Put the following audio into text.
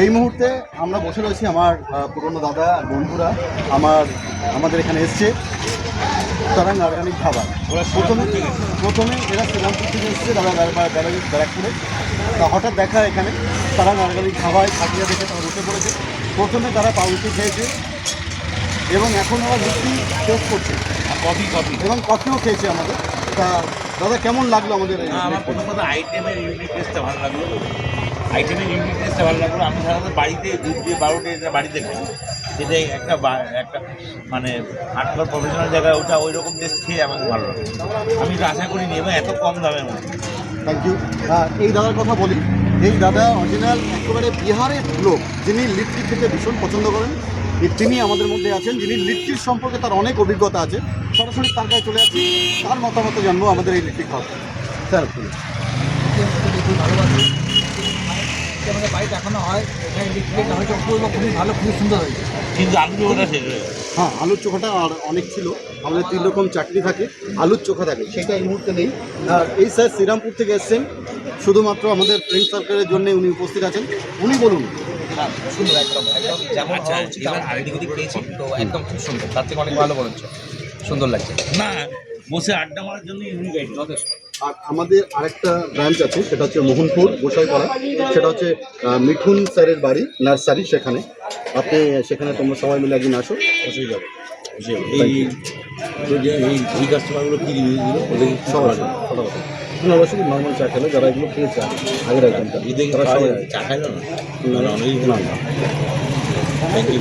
এই মুহূর্তে আমরা বসে রয়েছি আমার পুরনো দাদা বন্ধুরা আমাদের এখানে এসছে তারাং অর্গানিক খাবার। প্রথমে এরা শ্রীরামপুর থেকে এসছে দাদা ব্যারাকপুরে। তা হঠাৎ দেখা এখানে তারাং অর্গানিক খাবার খাটিয়া দেখে তারা উঠে পড়েছে। প্রথমে তারা পাউরুটি খেয়েছে এবং এখন ওরা লুচি টেস্ট করছে, কফি এবং কফিও খেয়েছে আমাদের। তা দাদা কেমন লাগলো আমাদের? আমার প্রথম কথা আইটেমের ইউনিক টেস্টটা ভালো লাগলো। আমি সাধারণত বাড়িতে দুধ দিয়ে বারোটে এটা বাড়িতে খাই, সেটাই একটা মানে আটবার প্রফেশনাল জায়গায় ওটা ওই রকম টেস্ট খেয়ে আমাকে ভালো লাগে। আমি এটা আশা করিনি এবং এত কম দামের মধ্যে। Thank you. এই দাদার কথা বলি, এই দাদা অরিজিনাল একেবারে বিহারের লোক, যিনি লিট্টি খেতে ভীষণ পছন্দ করেন। তিনি আমাদের মধ্যে আছেন, যিনি লিট্টির সম্পর্কে তার অনেক অভিজ্ঞতা আছে। সরাসরি তার কাছে চলে আসছি, তার মতামত জানবো আমাদের এই লিট্টি খাওয়া। স্যার খুবই ভালোবাসি, আমাদের বাড়িতে এখনো হয়, এখানে লিট্টি হয়তো খুবই ভালো, খুবই সুন্দর হয়েছে। কিন্তু আলু চোখাটা শেষ হয়ে গেছে। হ্যাঁ, আলুর চোখাটা আর অনেক ছিল। আমাদের 3 রকম চাটনি থাকে, আলুর চোখা থাকে, সেটা এই মুহূর্তে নেই। আর এই স্যার শ্রীরামপুর থেকে এসছেন, শুধুমাত্র আমাদের ফ্রেন্ড সার্কেলের জন্য উনি উপস্থিত আছেন। উনি বলুন। সুন্দর, একদম যেমন হওয়া উচিত আরেকদিক খেয়েছি তো একদম খুব সুন্দর, তার থেকে অনেক ভালো বলছে, সুন্দর লাগছে। না, বসে আড্ডা মারার জন্য ইউনিক আইটেম যথেষ্ট। আর আমাদের আরেকটা ব্রাঞ্চ আছে, সেটা হচ্ছে মোহনপুর গোসাইপাড়া। সেটা হচ্ছে মিঠুন স্যারের বাড়ি, নার্সারি। সেখানে সেখানে তোমরা সবাই মিলে একদিন আসো, অবশ্যই যাবে। এই কাস্টমারগুলো কি রিভিউ দিল ওদের সবাই আসো, ফটোফটো। ওরা শুধু নর্মাল চা খেলো, যারা এগুলো খেয়েছে আগের আইটেমটা, এদের তারা সবাই চা খাইল না, না। Thank you.